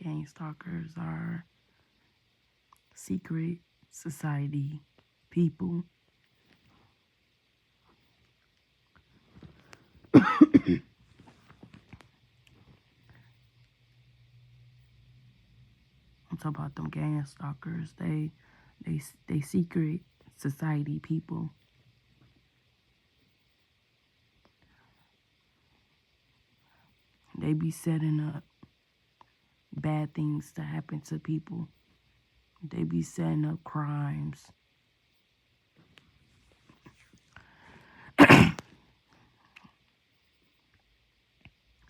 gang stalkers are secret society people. I'm talking about them gang stalkers. They secret society people. They be setting up bad things to happen to people. They be setting up crimes.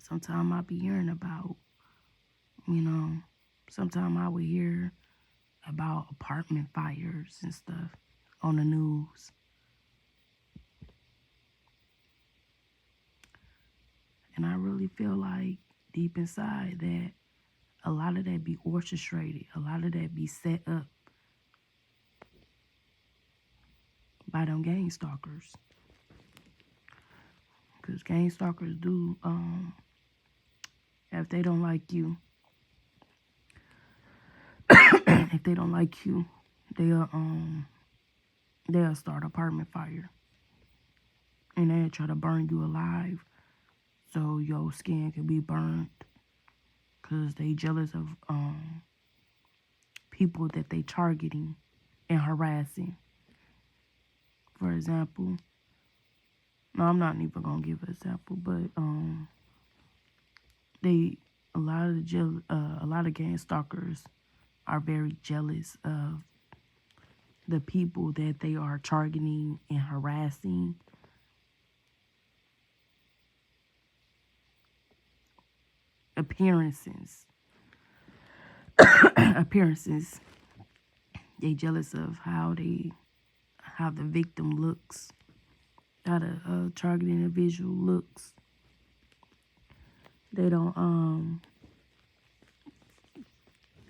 Sometimes I be hearing about, sometimes I would hear about apartment fires and stuff on the news. And I really feel like deep inside that a lot of that be orchestrated. A lot of that be set up by them gang stalkers. Because gang stalkers do, if they don't like you, if they don't like you, they'll start apartment fire. And they'll try to burn you alive so your skin can be burned. Because they jealous of people that they targeting and harassing. For example, no, I'm not even gonna give an example, but a lot of gang stalkers are very jealous of the people that they are targeting and harassing. Appearances. They jealous of how the victim looks, how the targeted individual looks. They don't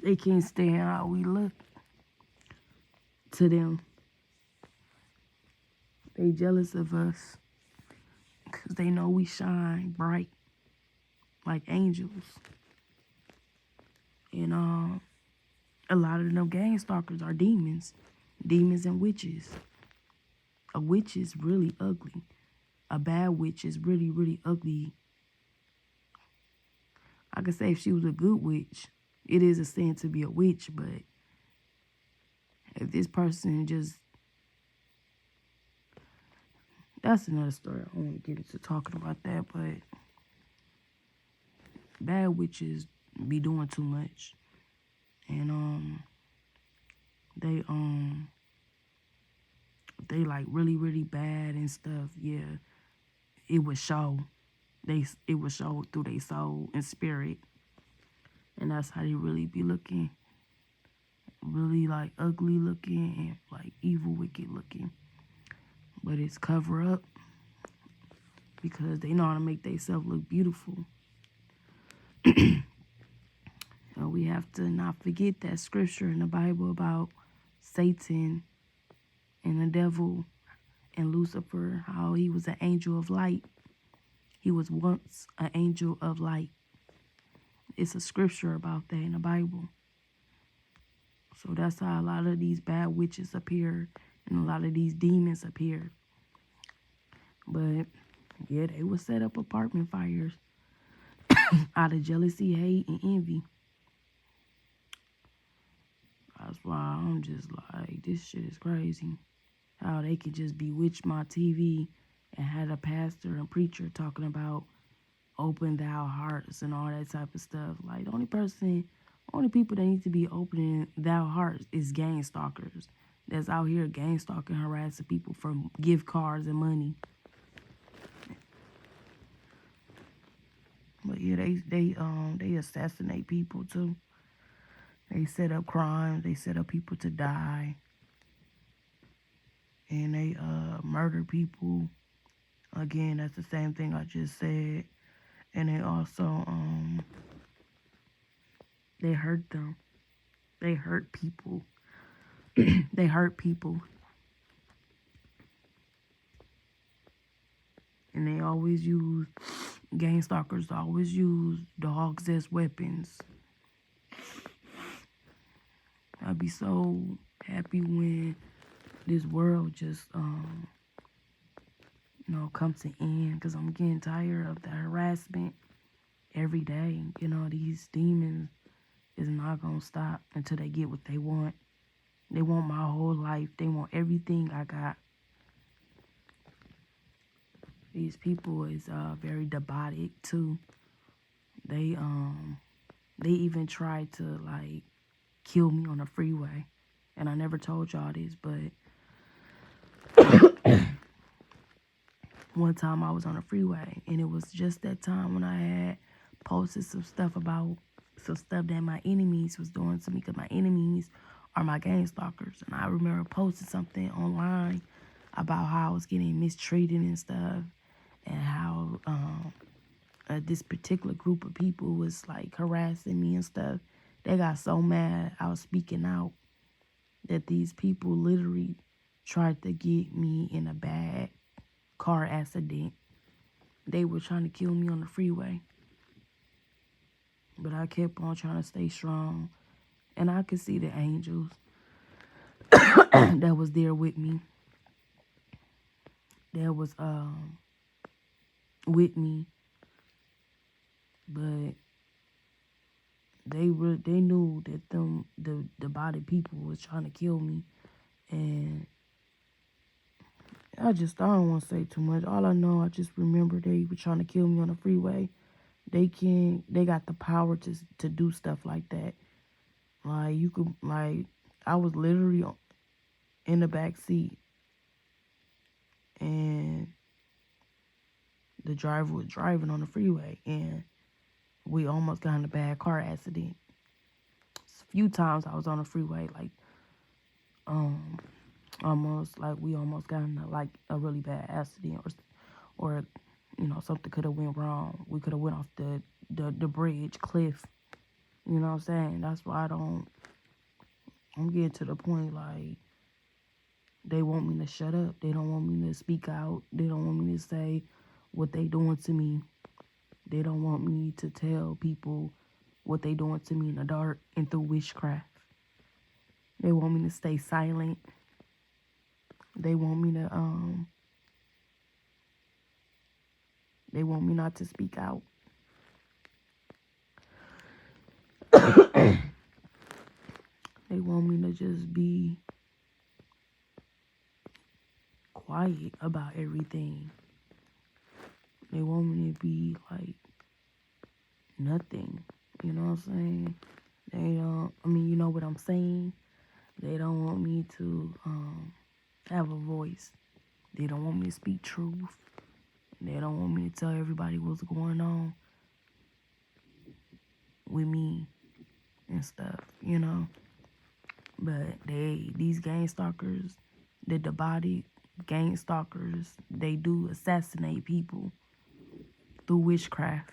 they can't stand how we look to them. They jealous of us because they know we shine bright like angels. And a lot of them gang stalkers are demons and witches. A witch is really ugly. A bad witch is really, really ugly. I could say if she was a good witch, it is a sin to be a witch, but if this person just, that's another story. I don't want to get into talking about that, but bad witches be doing too much. And they like really, really bad and stuff. Yeah, it would show. It would show through their soul and spirit. And that's how they really be looking. Really like ugly looking and like evil, wicked looking. But it's cover up because they know how to make themselves look beautiful. So we have to not forget that scripture in the Bible about Satan and the devil and Lucifer, how he was an angel of light. He was once an angel of light. It's a scripture about that in the Bible. So that's how a lot of these bad witches appear and a lot of these demons appear. But yeah, they would set up apartment fires out of jealousy, hate, and envy. That's why I'm just like, this shit is crazy. How they could just bewitch my TV and had a pastor and preacher talking about open thou hearts and all that type of stuff. Like, the only people that need to be opening thou hearts is gang stalkers. That's out here gang stalking, harassing people for gift cards and money. But yeah, they assassinate people too. They set up crimes. They set up people to die. And they murder people. Again, that's the same thing I just said. And they also they hurt them. They hurt people. They hurt people. And they always use, gang stalkers always use dogs as weapons. I'd be so happy when this world just, come to end, because I'm getting tired of the harassment every day. These demons is not going to stop until they get what they want. They want my whole life. They want everything I got. These people is very despotic too. They even tried to like kill me on the freeway. And I never told y'all this, but one time I was on the freeway, and it was just that time when I had posted some stuff that my enemies was doing to me, because my enemies are my gang stalkers. And I remember posting something online about how I was getting mistreated and stuff, and how this particular group of people was like harassing me and stuff. They got so mad I was speaking out that these people literally tried to get me in a bad car accident. They were trying to kill me on the freeway. But I kept on trying to stay strong. And I could see the angels that was there with me. That was with me. But they knew that the body people was trying to kill me. And I don't want to say too much. All I know, I just remember they were trying to kill me on the freeway. They got the power to do stuff like that. I was literally in the back seat, and the driver was driving on the freeway, and we almost got in a bad car accident. A few times I was on the freeway, we almost got in a really bad accident, or something could have went wrong. We could have went off the bridge cliff. You know what I'm saying? That's why I'm getting to the point, like, they want me to shut up. They don't want me to speak out. They don't want me to say what they doing to me. They don't want me to tell people what they doing to me in the dark and through witchcraft. They want me to stay silent. They want me not to speak out. They want me to just be quiet about everything. They want me to be like nothing. You know what I'm saying? You know what I'm saying? They don't want me to have a voice. They don't want me to speak truth. They don't want me to tell everybody what's going on with me and stuff, But these gang stalkers, the body gang stalkers, they do assassinate people through witchcraft.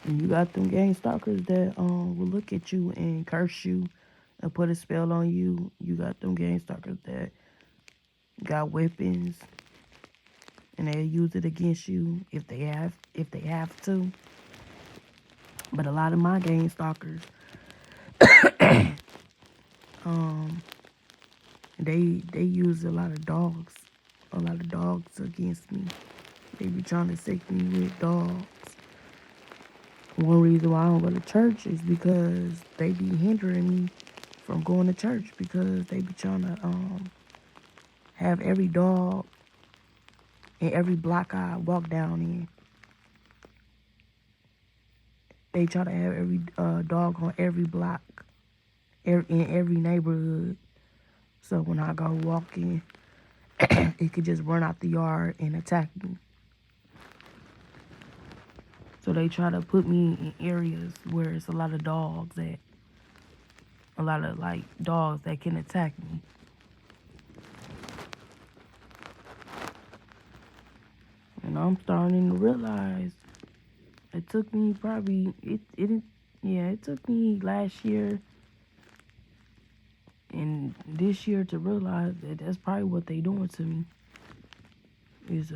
And you got them gang stalkers that will look at you and curse you and put a spell on you. You got them gang stalkers that got weapons, and they'll use it against you if they have to. But a lot of my gang stalkers, they use a lot of dogs against me. They be trying to sick me with dogs. One reason why I don't go to church is because they be hindering me from going to church, because they be trying to have every dog in every block I walk down in. They try to have every dog on every block, in every neighborhood. So when I go walking, it could just run out the yard and attack me. So they try to put me in areas where it's a lot of dogs that can attack me. And I'm starting to realize it took me it took me last year and this year to realize that that's probably what they doing to me, is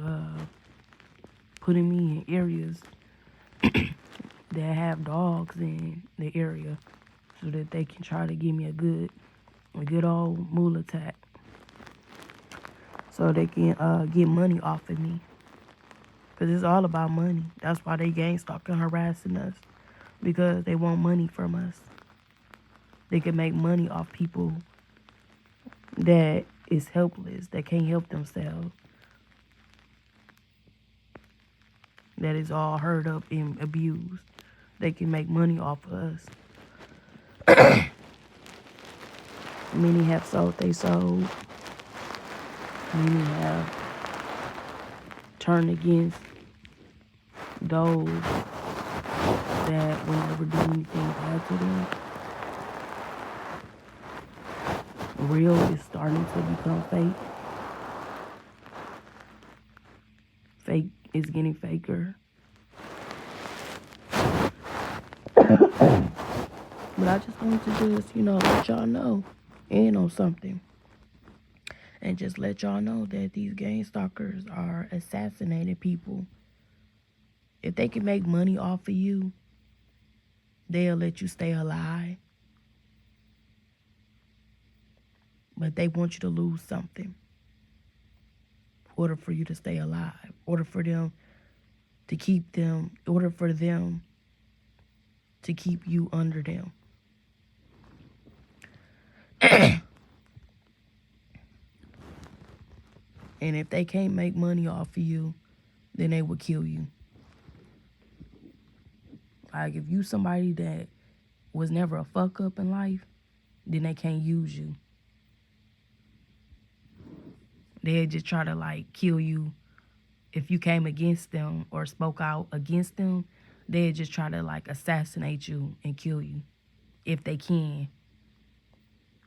putting me in areas that have dogs in the area. so that they can try to give me a good old moolah attack, so they can get money off of me. Because it's all about money. That's why they gang stalking, harassing us, because they want money from us. They can make money off people that is helpless, that can't help themselves, that is all hurt up and abused. They can make money off of us. Many have sold they soul. Many have turned against those that will never do anything bad to them. Real is starting to become fake. Fake is getting faker. But I just wanted to just, let y'all know and on something. And just let y'all know that these gang stalkers are assassinating people. If they can make money off of you, they'll let you stay alive. But they want you to lose something in order for you to stay alive, in order for them to keep them, in order for them to keep you under them. And if they can't make money off of you, then they will kill you. Like, if you somebody that was never a fuck up in life, then they can't use you. They'll just try to, like, kill you. If you came against them or spoke out against them, they'll just try to, like, assassinate you and kill you if they can,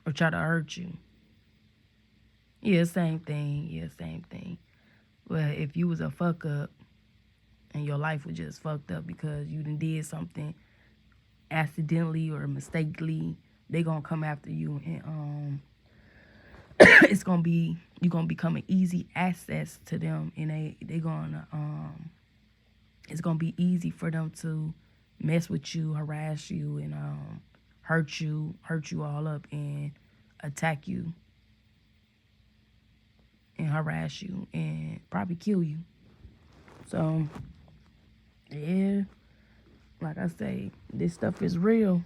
or try to hurt you. Yeah, same thing. But if you was a fuck up and your life was just fucked up because you done did something accidentally or mistakenly, they gonna come after you, and it's gonna be, you gonna become an easy access to them, and they gonna it's gonna be easy for them to mess with you, harass you, and hurt you all up, and attack you and harass you and probably kill you. So yeah, like I say, this stuff is real,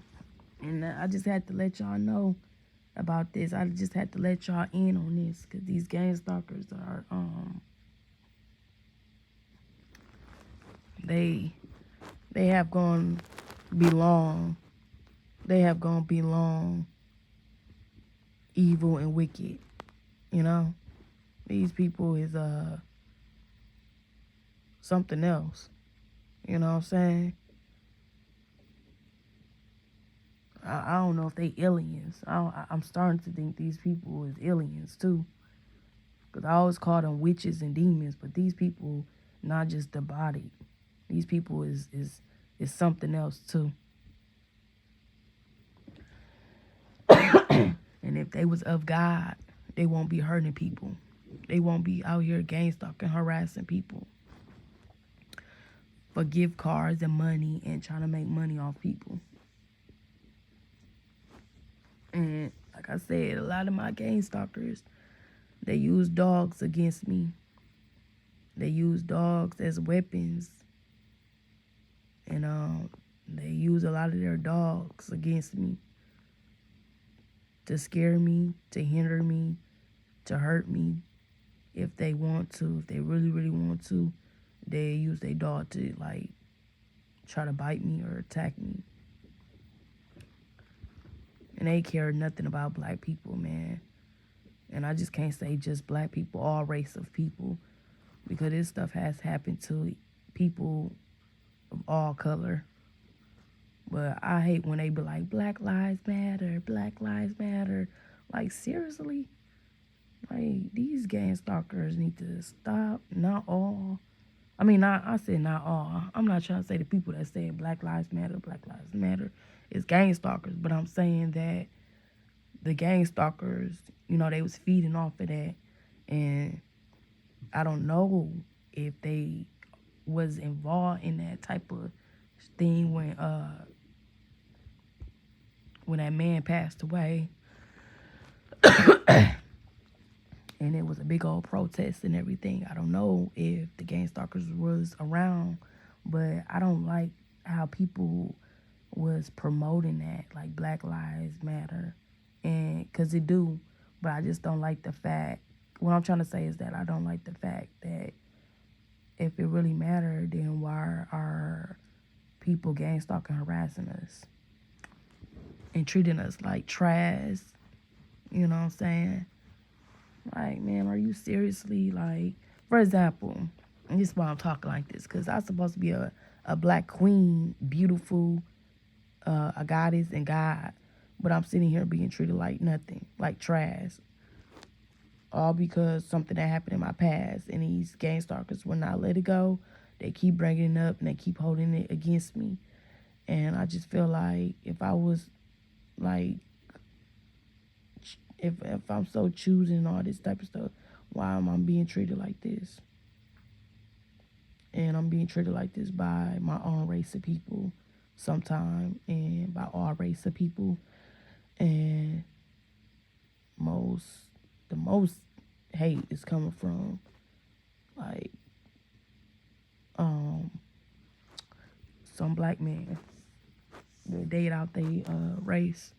and I just had to let y'all know about this. I just had to let y'all in on this, because these gang stalkers are they have gone belong. They have gone belong evil and wicked. These people is something else. You know what I'm saying? I don't know if they aliens. I'm starting to think these people is aliens too. Because I always call them witches and demons, but these people not just the body. These people is something else too. And if they was of God, they won't be hurting people. They won't be out here gang stalking, harassing people for gift cards and money and trying to make money off people. And like I said, a lot of my gang stalkers, they use dogs against me. They use dogs as weapons. And they use a lot of their dogs against me to scare me, to hinder me, to hurt me. If they want to, if they really, really want to, they use their dog to, like, try to bite me or attack me. And they care nothing about black people, man. And I just can't say just black people, all race of people, because this stuff has happened to people of all color. But I hate when they be like, Black Lives Matter, Black Lives Matter. Like, seriously? Like, these gang stalkers need to stop. Not all. I mean, I said not all. I'm not trying to say the people that say Black Lives Matter is gang stalkers. But I'm saying that the gang stalkers, they was feeding off of that. And I don't know if they was involved in that type of thing when when that man passed away, and it was a big old protest and everything. I don't know if the Gangstalkers was around, but I don't like how people was promoting that, like Black Lives Matter, and because it do, but I just don't like the fact. What I'm trying to say is that I don't like the fact that if it really mattered, then why are people gang stalking, harassing us, and treating us like trash? You know what I'm saying? Like, man, are you seriously, like, for example, and this is why I'm talking like this, because I'm supposed to be a black queen, beautiful, a goddess and God, but I'm sitting here being treated like nothing, like trash, all because something that happened in my past, and these gang stalkers will not let it go. They keep bringing it up, and they keep holding it against me, and I just feel like if I was, like, if I'm so choosing all this type of stuff, why am I being treated like this? And I'm being treated like this by my own race of people sometimes, and by all race of people. And the most hate is coming from, like, some black men that date out they race,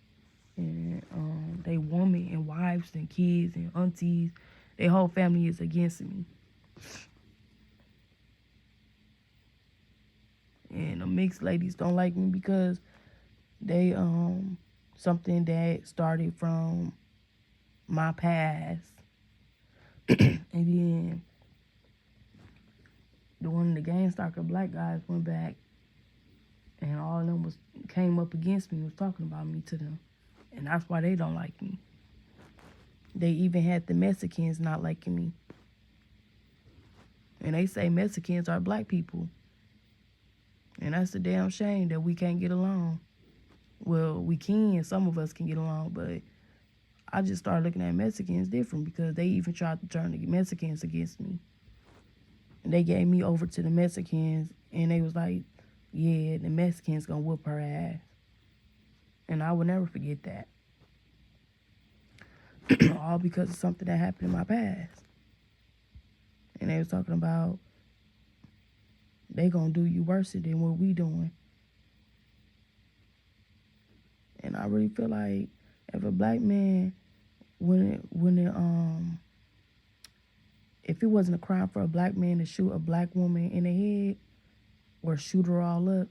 and they woman and wives and kids and aunties, their whole family is against me. And the mixed ladies don't like me because they something that started from my past. And then one of the gang stalker black guys went back, and all of them came up against me, was talking about me to them, and that's why they don't like me. They even had the Mexicans not liking me, and they say Mexicans are black people, and that's a damn shame that we can't get along. Well, we can, some of us can get along, but I just started looking at Mexicans different because they even tried to turn the Mexicans against me. And they gave me over to the Mexicans, and they was like, yeah, the Mexicans gonna whoop her ass. And I will never forget that. All because of something that happened in my past. And they was talking about they gonna do you worse than what we doing. And I really feel like if a black man, if it wasn't a crime for a black man to shoot a black woman in the head or shoot her all up,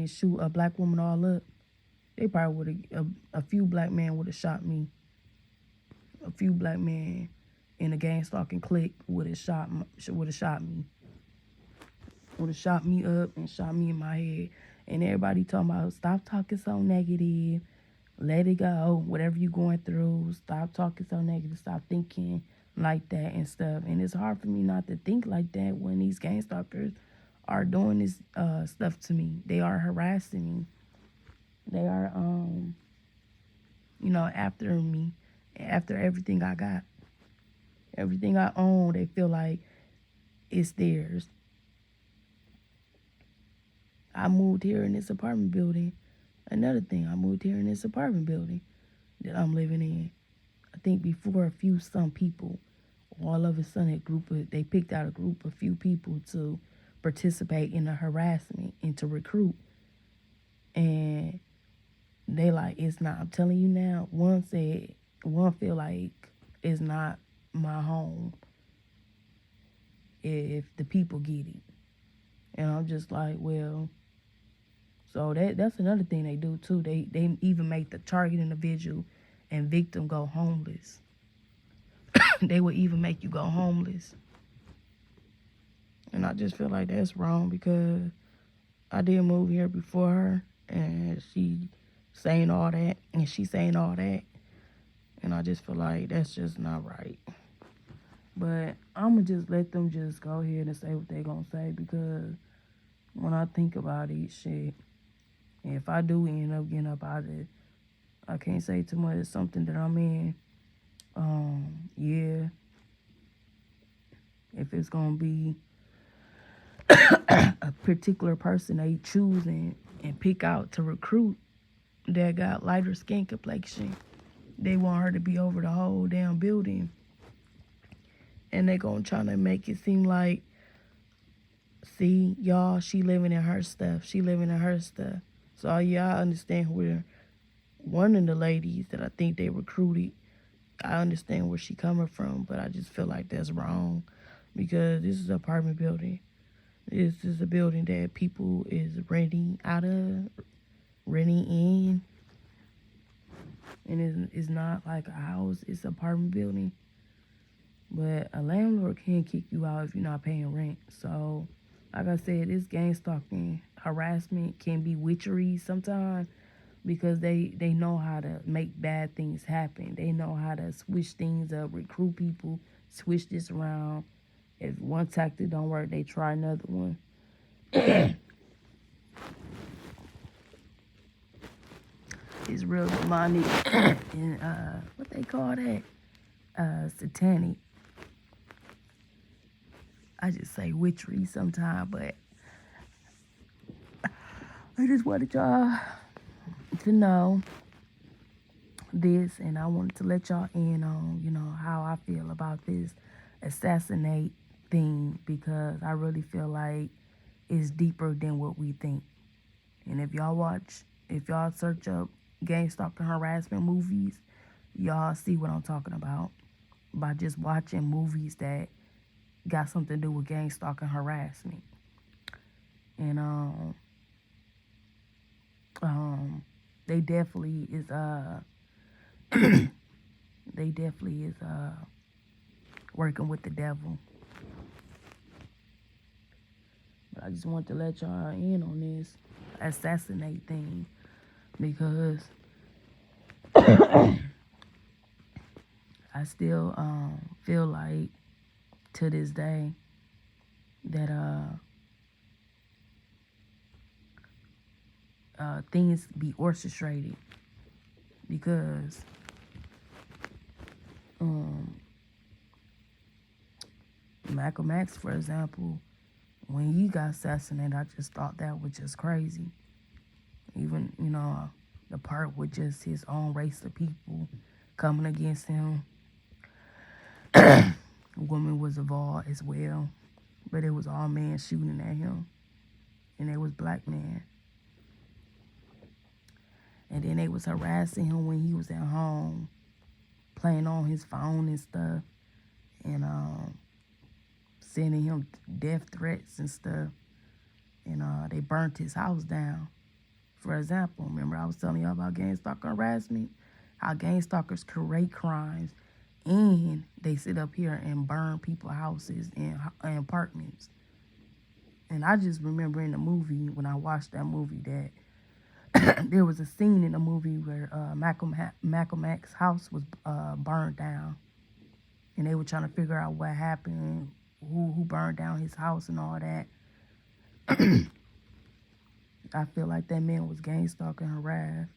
shoot a black woman all up, they probably would have, a few black men would have shot me. A few black men in a gang stalking clique would have shot me. Would have shot me up and shot me in my head. And everybody talking about, stop talking so negative, let it go, whatever you going through, stop talking so negative, stop thinking like that and stuff. And it's hard for me not to think like that when these gang stalkers are doing this stuff to me. They are harassing me. They are, after me, after everything I got. Everything I own, they feel like it's theirs. I moved here in this apartment building. Another thing, I moved here in this apartment building that I'm living in. I think before some people, all of a sudden they picked out a group of few people to participate in the harassment and to recruit. And they like, it's not, I'm telling you now, one feel like it's not my home if the people get it. And I'm just like, well, so that's another thing they do too. They even make the target individual and victim go homeless. They will even make you go homeless. And I just feel like that's wrong because I did move here before her, and she saying all that, and she saying all that. And I just feel like that's just not right. But I'm going to just let them just go ahead and say what they going to say, because when I think about it, shit, if I do end up getting up out of it, I can't say too much. It's something that I'm in. Yeah. If it's going to be a particular person they choose and pick out to recruit, that got lighter skin complexion. They want her to be over the whole damn building. And they gonna try to make it seem like, see, y'all, she living in her stuff. She living in her stuff. So, yeah, I understand where one of the ladies that I think they recruited, I understand where she coming from, but I just feel like that's wrong because this is an apartment building. This is a building that people is renting out of, renting in. And it's not like a house, it's an apartment building. But a landlord can kick you out if you're not paying rent. So, like I said, this gangstalking, harassment can be witchery sometimes because they know how to make bad things happen. They know how to switch things up, recruit people, switch this around. If one tactic don't work, they try another one. It's real demonic and what they call that? Satanic. I just say witchery sometimes, but I just wanted y'all to know this, and I wanted to let y'all in on, how I feel about this assassinate thing, because I really feel like it's deeper than what we think. And if y'all search up Gangstalking harassment movies, y'all see what I'm talking about by just watching movies that got something to do with gangstalking harassment. And they definitely is working with the devil. But I just want to let y'all in on this assassinate thing because I still feel like to this day that things be orchestrated because Malcolm X, for example, when he got assassinated, I just thought that was just crazy. Even, the part with just his own race of people coming against him. A woman was involved as well, but it was all men shooting at him, and it was black men. And then they was harassing him when he was at home, playing on his phone and stuff, and sending him death threats and stuff. And they burnt his house down. For example, remember I was telling y'all about gangstalker harassment? How gangstalkers create crimes and they sit up here and burn people's houses and apartments. And I just remember in the movie, when I watched that movie, that there was a scene in the movie where Malcolm X's house was burned down. And they were trying to figure out what happened, who burned down his house and all that. I feel like that man was gang-stalking harassed.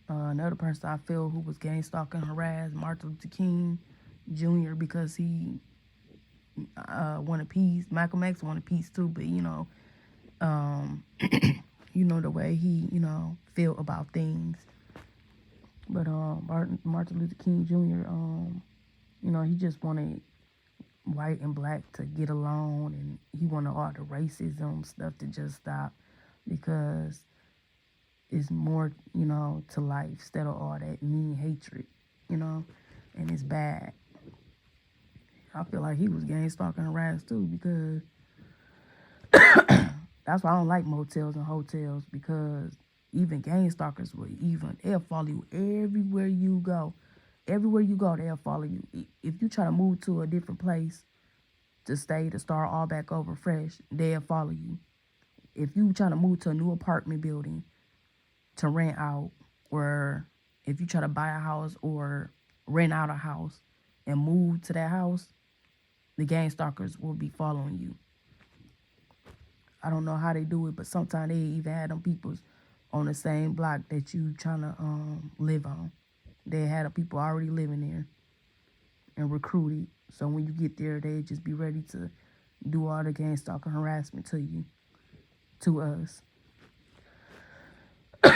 Another person I feel who was gang-stalking harassed, Martin Luther King Jr., because he wanted peace. Malcolm X wanted peace too, but the way he, feel about things. But Martin Luther King Jr., he just wanted white and black to get along, and he wanted all the racism stuff to just stop, because it's more, to life instead of all that mean hatred, and it's bad. I feel like he was gang stalking harassed too, because that's why I don't like motels and hotels, because even gang stalkers they'll follow you everywhere you go. Everywhere you go, they'll follow you. If you try to move to a different place to start all back over fresh, they'll follow you. If you try to move to a new apartment building to rent out, or if you try to buy a house or rent out a house and move to that house, the gang stalkers will be following you. I don't know how they do it, but sometimes they even had them people on the same block that you trying to live on. They had the people already living there and recruited. So when you get there, they just be ready to do all the gang stalking harassment to you, to us.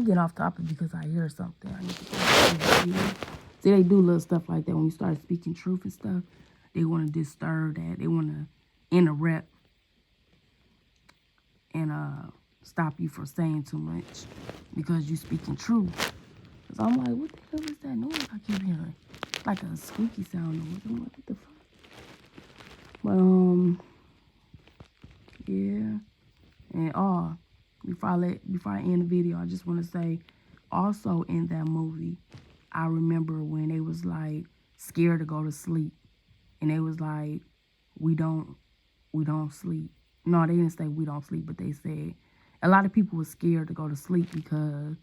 I'm getting off topic because I hear something. I need to see, they do little stuff like that when you start speaking truth and stuff. They want to disturb that. They want to interrupt and stop you from saying too much because you speaking truth. So I'm like, what the hell is that noise I keep hearing? Like a squeaky sound noise. I'm like, what the fuck? But yeah. And before I end the video, I just want to say, also in that movie, I remember when they was like scared to go to sleep, and they was like, we don't sleep. No, they didn't say we don't sleep, but they said a lot of people were scared to go to sleep because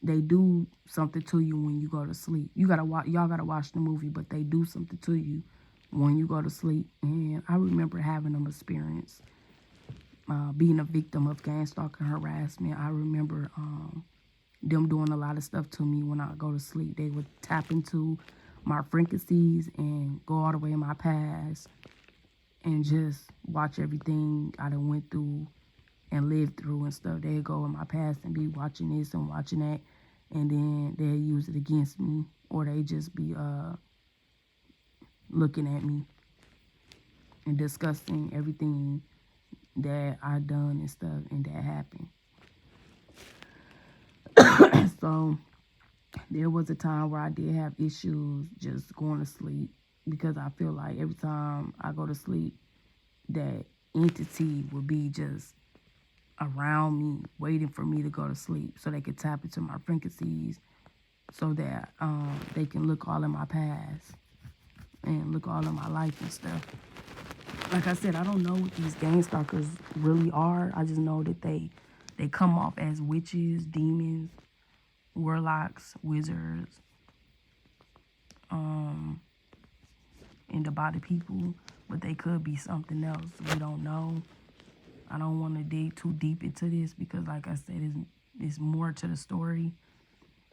they do something to you when you go to sleep. Y'all gotta watch the movie, but they do something to you when you go to sleep. And I remember having them experience. Being a victim of gangstalking harassment. I remember them doing a lot of stuff to me when I go to sleep. They would tap into my frequencies and go all the way in my past and just watch everything I done went through and lived through and stuff. They'd go in my past and be watching this and watching that, and then they'd use it against me, or they just be looking at me and discussing everything that I done and stuff and that happened. So there was a time where I did have issues just going to sleep because I feel like every time I go to sleep, that entity would be just around me, waiting for me to go to sleep so they could tap into my frequencies so that they can look all in my past and look all in my life and stuff. Like I said, I don't know what these gangstalkers really are. I just know that they come off as witches, demons, warlocks, wizards, and the body people, but they could be something else. We don't know. I don't want to dig too deep into this because, like I said, it's more to the story.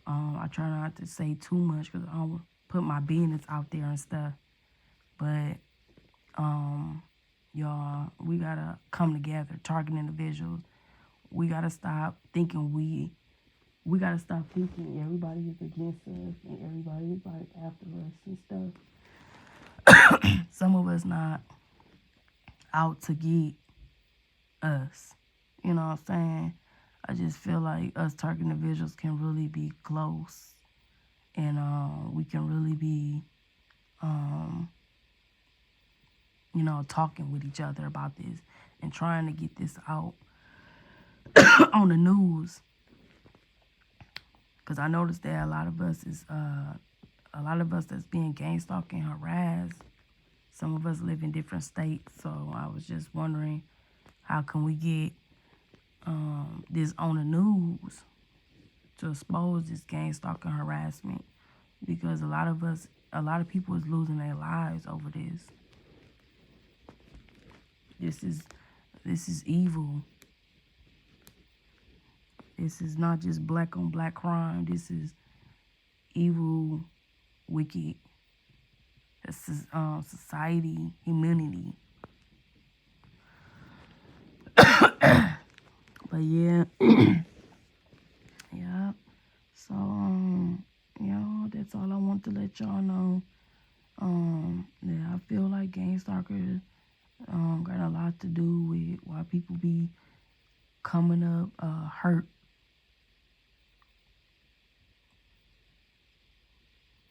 I try not to say too much because I don't put my business out there and stuff. But y'all, we gotta come together, target individuals. We gotta stop thinking we gotta stop thinking everybody is against us and everybody is like after us and stuff. Some of us not out to get us. You know what I'm saying? I just feel like us target individuals can really be close, and we can really be talking with each other about this and trying to get this out on the news. Because I noticed that a lot of us that's being gangstalked and harassed. Some of us live in different states, so I was just wondering, how can we get this on the news to expose this gangstalking harassment? Because a lot of people is losing their lives over this. This is evil. This is not just black on black crime. This is evil, wicked. This is society, humanity. But yeah, yeah. So that's all I want to let y'all know. Yeah, I feel like gangstalkers got a lot to do with why people be coming up hurt,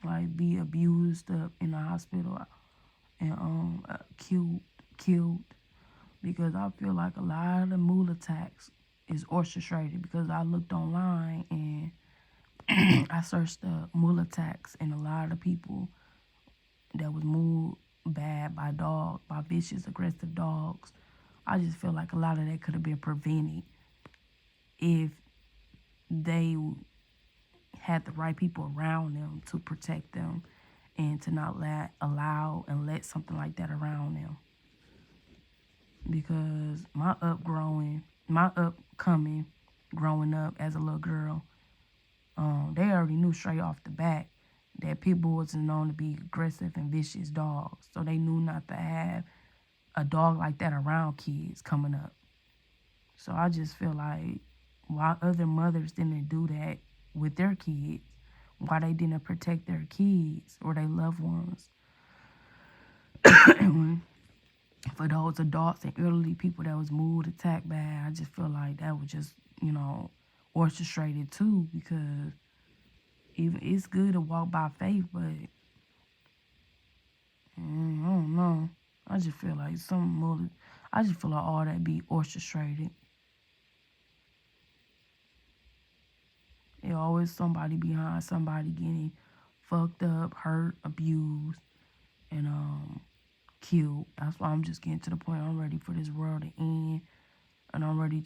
like be abused up in the hospital and killed, because I feel like a lot of the mule attacks is orchestrated, because I looked online and I searched the mule attacks, and a lot of people that was moved bad by vicious, aggressive dogs. I just feel like a lot of that could have been prevented if they had the right people around them to protect them and to not allow and let something like that around them. Because my upcoming growing up as a little girl, they already knew straight off the bat that pit bulls are known to be aggressive and vicious dogs. So they knew not to have a dog like that around kids coming up. So I just feel like Why other mothers didn't do that with their kids. Why they didn't protect their kids or their loved ones. For those adults and elderly people that was moved, attacked bad, I just feel like that was just, orchestrated too, because even it's good to walk by faith, but I don't know. I just feel like I just feel like all that be orchestrated. There's always somebody behind somebody getting fucked up, hurt, abused, and killed. That's why I'm just getting to the point. I'm ready for this world to end, and I'm ready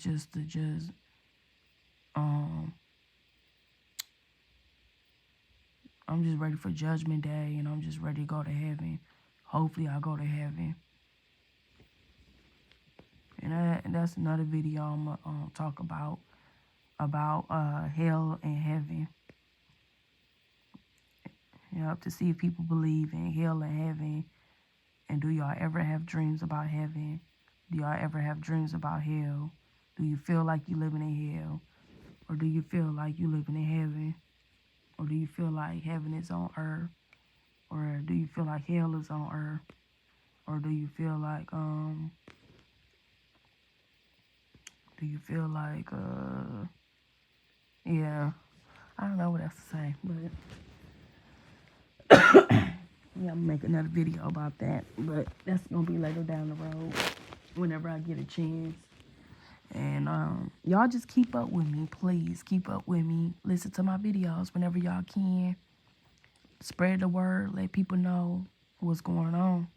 I'm just ready for Judgment Day, and I'm just ready to go to heaven. Hopefully, I go to heaven. And that's another video I'm gonna talk about hell and heaven. To see if people believe in hell and heaven. And do y'all ever have dreams about heaven? Do y'all ever have dreams about hell? Do you feel like you living in hell? Or do you feel like you living in heaven? Or do you feel like heaven is on earth? Or do you feel like hell is on earth? Or do you feel like yeah, I don't know what else to say, but yeah, I'm gonna make another video about that, but that's gonna be later down the road whenever I get a chance. And y'all just keep up with me, please. Keep up with me. Listen to my videos whenever y'all can. Spread the word. Let people know what's going on.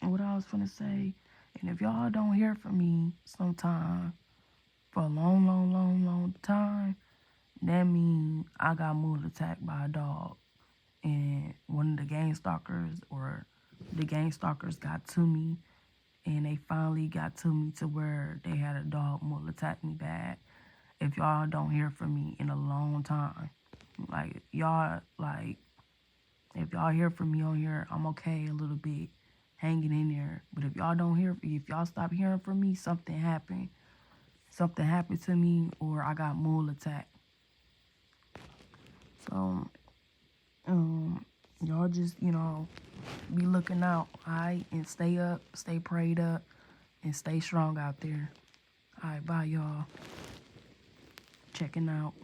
What I was gonna say, and if y'all don't hear from me sometime for a long time, that means I got moved attacked by a dog. And one of the gang stalkers got to me, and they finally got to me to where they had a dog will attack me bad. If y'all don't hear from me in a long time, if y'all hear from me on here, I'm okay a little bit, hanging in there. But if y'all stop hearing from me, something happened to me, or I got mole attack. So, y'all just, be looking out, alright? And stay up, stay prayed up, and stay strong out there. Alright, bye, y'all. Checking out.